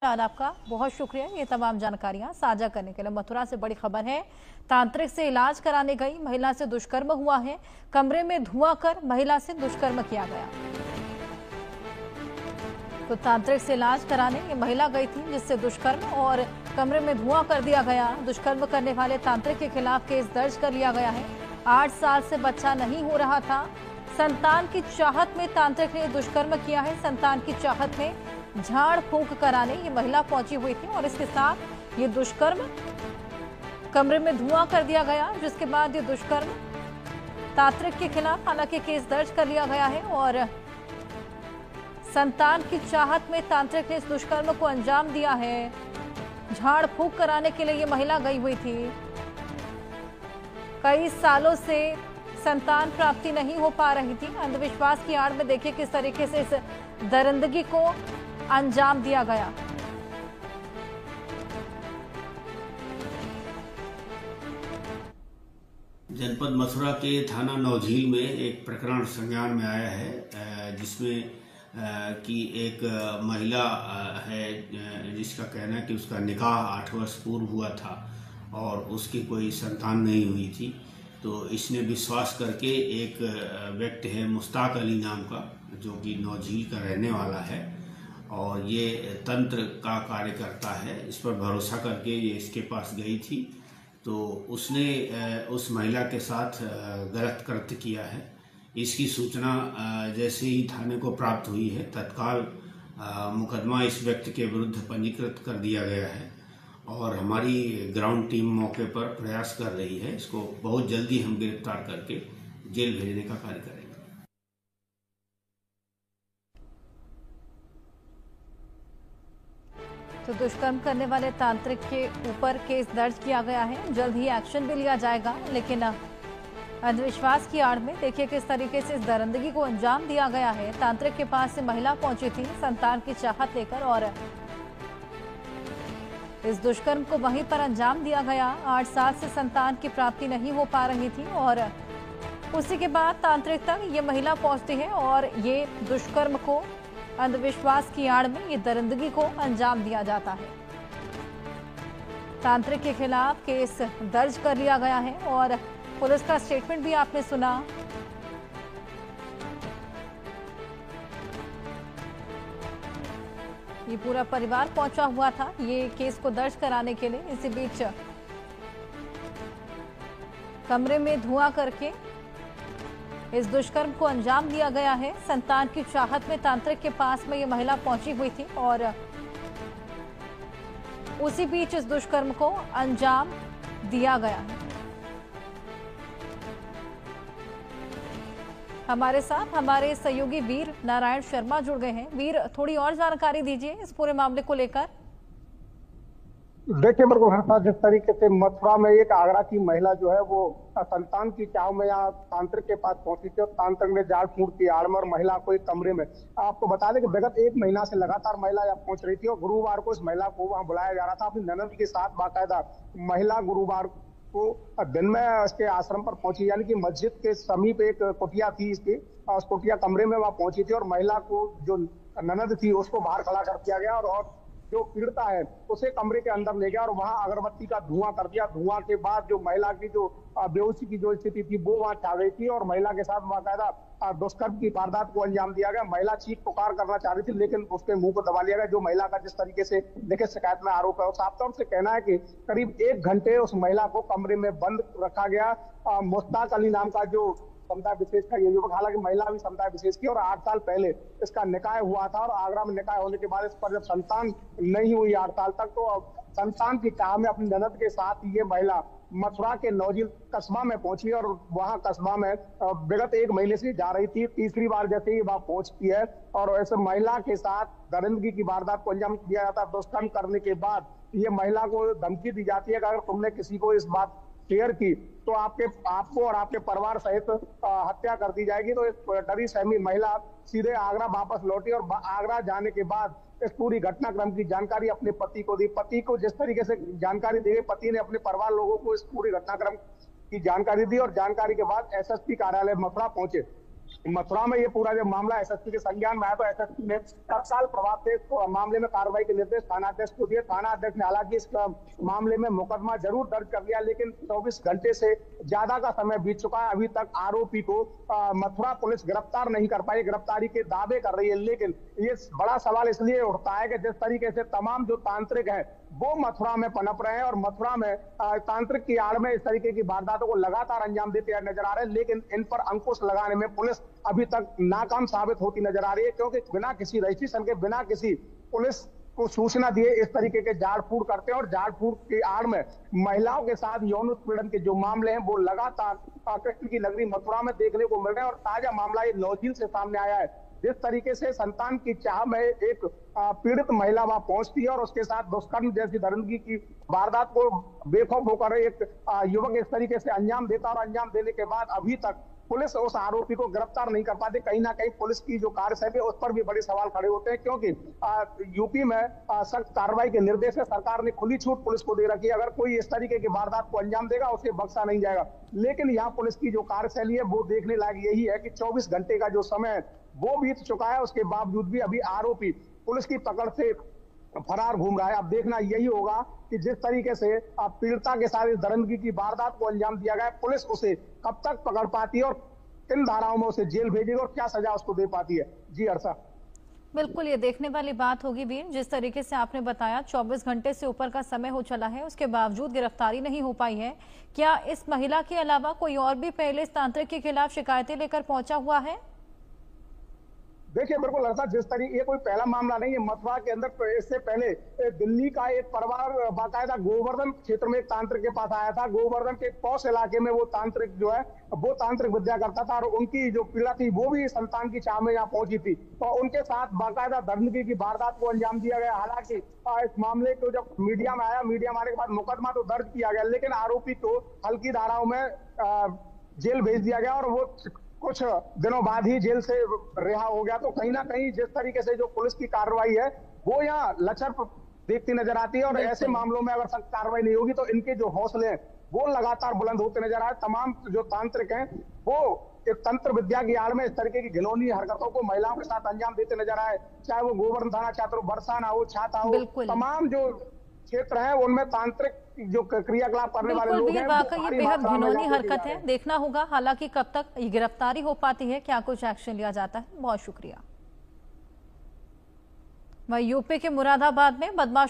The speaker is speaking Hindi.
आपका बहुत शुक्रिया ये तमाम जानकारियां साझा करने के लिए। मथुरा से बड़ी खबर है, तांत्रिक से इलाज कराने गई महिला से दुष्कर्म हुआ है। कमरे में धुआं कर महिला से दुष्कर्म किया गया। तो तांत्रिक से इलाज कराने ये महिला गई थी, जिससे दुष्कर्म और कमरे में धुआं कर दिया गया। दुष्कर्म करने वाले तांत्रिक के खिलाफ केस दर्ज कर लिया गया है। 8 साल से बच्चा नहीं हो रहा था। संतान की चाहत में तांत्रिक ने दुष्कर्म किया है। संतान की चाहत में झाड़ फूंक कराने ये महिला पहुंची हुई थी और इसके साथ ये दुष्कर्म, कमरे में धुआं कर दिया गया, जिसके बाद ये दुष्कर्म तांत्रिक के खिलाफ हालांकि केस दर्ज कर लिया गया है। और संतान की चाहत में तांत्रिक ने इस दुष्कर्म को अंजाम दिया है। झाड़ फूंक कराने के लिए ये महिला गई हुई थी। कई सालों से संतान प्राप्ति नहीं हो पा रही थी। अंधविश्वास की आड़ में देखिए किस तरीके से इस दरिंदगी को अंजाम दिया गया। जनपद मथुरा के थाना नौझील में एक प्रकरण संज्ञान में आया है, जिसमें कि एक महिला है जिसका कहना है कि उसका निकाह 8 वर्ष पूर्व हुआ था और उसकी कोई संतान नहीं हुई थी। तो इसने विश्वास करके एक व्यक्ति है मुश्ताक अली नाम का, जो कि नौझील का रहने वाला है और ये तंत्र का कार्य करता है, इस पर भरोसा करके ये इसके पास गई थी। तो उसने उस महिला के साथ गलत कृत्य किया है। इसकी सूचना जैसे ही थाने को प्राप्त हुई है, तत्काल मुकदमा इस व्यक्ति के विरुद्ध पंजीकृत कर दिया गया है और हमारी ग्राउंड टीम मौके पर प्रयास कर रही है। इसको बहुत जल्दी हम गिरफ्तार करके जेल भेजने का कार्य करेंगे। तो दुष्कर्म करने वाले तांत्रिक के ऊपर केस दर्ज किया गया है। जल्द ही एक्शन भी लिया जाएगा, लेकिन अंधविश्वास की आड़ में देखिए किस तरीके से इस दरिंदगी को अंजाम दिया गया है। तांत्रिक के पास से महिला पहुंची थी संतान की चाहत लेकर और इस दुष्कर्म को वहीं पर अंजाम दिया गया। 8 साल से संतान की प्राप्ति नहीं हो पा रही थी और उसी के बाद तांत्रिक तक ये महिला पहुंचती है और ये दुष्कर्म को अंधविश्वास की आड़ में ये दरिंदगी को अंजाम दिया जाता है। तांत्रिक के खिलाफ केस दर्ज कर लिया गया है और पुलिस का स्टेटमेंट भी आपने सुना। ये पूरा परिवार पहुंचा हुआ था ये केस को दर्ज कराने के लिए। इसी बीच कमरे में धुआं करके इस दुष्कर्म को अंजाम दिया गया है। संतान की चाहत में तांत्रिक के पास में ये महिला पहुंची हुई थी और उसी बीच इस दुष्कर्म को अंजाम दिया गया है। हमारे साथ हमारे सहयोगी वीर नारायण शर्मा जुड़ गए हैं। वीर, थोड़ी और जानकारी दीजिए इस पूरे मामले को लेकर। देखिए मेरे को जिस तरीके से मथुरा में एक आगरा की महिला जो है वो संतान की चाह में यहाँ तांत्रिक के पास पहुंची थी और तांत्रिक ने झाड़ फूंक की आड़ में और महिला को एक कमरे में, आपको बता दें कि विगत 1 महीना से लगातार महिला यहाँ पहुंच रही थी और गुरुवार को इस महिला को वहां बुलाया जा रहा था अपनी ननद के साथ। बाकायदा महिला गुरुवार को दिन में इसके आश्रम पर पहुंची, यानी कि मस्जिद के समीप एक कुटिया थी इसकी, उस कुटिया कमरे में वहां पहुंची थी और महिला को जो ननद थी उसको बाहर खड़ा कर दिया गया और जो पीड़िता है उसे कमरे के अंदर ले गया और वहां अगरबत्ती का धुआं कर दिया। धुआं के बाद जो महिला की जो बेहोशी की जो स्थिति थी वो वहां छा गई थी और महिला के साथ बाकायदा दुष्कर्म की वारदात को अंजाम दिया गया। महिला चीख पुकार करना चाह रही थी लेकिन उसके मुंह को दबा लिया गया। जो महिला का जिस तरीके से देखिए शिकायत में आरोप है, साफ तौर से कहना है कि करीब 1 घंटे उस महिला को कमरे में बंद रखा गया। मुश्ताक अली नाम का जो समुदाय विशेष का ये युवक, हालांकि महिला भी समुदाय विशेष की, और 8 साल पहले इसका निकाह हुआ था और आगरा में निकाह होने के बाद इस पर जब संतान नहीं हुई 8 साल तक, तो संतान की चाह में अपनी ननद के साथ ये महिला मथुरा के नौझील कस्बा में पहुंची और वहां कस्बा में विगत 1 महीने से जा रही थी। तीसरी बार जैसे ही वहां पहुंचती है और ऐसे महिला के साथ दरिंदगी की वारदात को अंजाम दिया जाता है। दुष्कर्म करने के बाद ये महिला को धमकी दी जाती है कि अगर तुमने किसी को इस बात शेयर की तो आपको और आपके परिवार सहित हत्या कर दी जाएगी। तो इस डरी सहमी महिला सीधे आगरा वापस लौटी और आगरा जाने के बाद इस पूरी घटनाक्रम की जानकारी अपने पति को दी। पति को जिस तरीके से जानकारी दी गई, पति ने अपने परिवार लोगों को इस पूरी घटनाक्रम की जानकारी दी और जानकारी के बाद एसएसपी कार्यालय मथुरा पहुंचे मथुरा में ये पूरा जो मामला एसएसपी के संज्ञान में आया तो एसएसपी ने तत्काल प्रभाव से मामले में कार्रवाई के निर्देश थानाध्यक्ष को दिए। थानाध्यक्ष ने हालांकि इस मामले में मुकदमा जरूर दर्ज कर लिया, लेकिन 24 घंटे से ज्यादा का समय बीत चुका है। अभी तक आरोपी को मथुरा पुलिस गिरफ्तार नहीं कर पाई। गिरफ्तारी के दावे कर रही है, लेकिन ये बड़ा सवाल इसलिए उठता है कि जिस तरीके से तमाम जो तांत्रिक हैं वो मथुरा में पनप रहे हैं और मथुरा में तांत्रिक की आड़ में इस तरीके की वारदातों को लगातार अंजाम देते नजर आ रहे हैं, लेकिन इन पर अंकुश लगाने में पुलिस अभी तक नाकाम साबित होती नजर आ रही है, क्योंकि बिना किसी रजिस्ट्रेशन के, बिना किसी पुलिस को सूचना दिए इस तरीके के झाड़ फूड़ करते हैं और झाड़ फूड़ की आड़ में महिलाओं के साथ यौन उत्पीड़न के जो मामले हैं वो लगातार कृष्ण की नगरी मथुरा में देखने को मिल रहे हैं। और ताजा मामला ये नौझील से सामने आया है, जिस तरीके से संतान की चाह में एक पीड़ित महिला वहां पहुंचती है और उसके साथ दुष्कर्म जैसी दरिंदगी की वारदात को बेखौफ होकर एक युवक इस तरीके से अंजाम देता और अंजाम देने के बाद अभी तक पुलिस उस आरोपी को गिरफ्तार नहीं कर पाती। कहीं ना कहीं पुलिस की जो कार्यशैली है उस पर भी बड़े सवाल खड़े होते हैं, क्योंकि यूपी में सख्त कार्रवाई के निर्देश है। सरकार ने खुली छूट पुलिस को दे रखी है, अगर कोई इस तरीके की वारदात को अंजाम देगा उसे बख्शा नहीं जाएगा। लेकिन यहाँ पुलिस की जो कार्यशैली है वो देखने लायक यही है कि 24 घंटे का जो समय है वो बीत चुका है, उसके बावजूद भी अभी आरोपी पुलिस की पकड़ से फरार घूम रहा है। अब देखना यही होगा कि जिस तरीके से पीड़िता के साथ इस दरिंदगी की वारदात को अंजाम दिया गया, पुलिस उसे कब तक पकड़ पाती है और किन धाराओं में उसे जेल भेजेगी और क्या सजा उसको दे पाती है। जी हर्षा। बिल्कुल, ये देखने वाली बात होगी वीर। जिस तरीके से आपने बताया 24 घंटे से ऊपर का समय हो चला है, उसके बावजूद गिरफ्तारी नहीं हो पाई है। क्या इस महिला के अलावा कोई और भी पहले इस तांत्रिक के खिलाफ शिकायतें लेकर पहुंचा हुआ है? देखिए बिल्कुल ऐसा, जिस तरीके ये कोई पहला मामला नहीं है। मथुरा के अंदर इससे पहले दिल्ली का एक परिवार बाकायदा गोवर्धन क्षेत्र में एक तांत्रिक के पास आया था। गोवर्धन के पौष इलाके में वो तांत्रिक जो है वो तांत्रिक विद्या करता था और उनकी जो पीड़ा थी वो भी संतान की चाह में यहाँ पहुंची थी, तो उनके साथ बाकायदा दरिंदगी की वारदात को अंजाम दिया गया। हालांकि इस मामले को जब मीडिया में आया, मीडिया में आने के बाद मुकदमा तो दर्ज किया गया, लेकिन आरोपी को हल्की धाराओं में जेल भेज दिया गया और वो कुछ दिनों बाद ही जेल से रिहा हो गया। तो कहीं ना कहीं जिस तरीके से जो पुलिस की कार्रवाई है वो यहाँ लचर देखती नजर आती है और ऐसे मामलों में अगर सख्त कार्रवाई नहीं होगी तो इनके जो हौसले हैं वो लगातार बुलंद होते नजर आए। तमाम जो तांत्रिक हैं वो एक तंत्र विद्या की आड़ में इस तरीके की घिनौनी हरकतों को महिलाओं के साथ अंजाम देते नजर आए, चाहे वो गोवर्धन थाना क्षेत्र, बरसाना हो, छाता हो, तमाम जो क्षेत्र है उनमें तांत्रिक जो क्रियाकलाप करने वाले लोग हैं। वाकई ये बेहद घिनौनी हरकत है, देखना होगा हालांकि कब तक ये गिरफ्तारी हो पाती है, क्या कुछ एक्शन लिया जाता है। बहुत शुक्रिया। वहीं यूपी के मुरादाबाद में बदमाश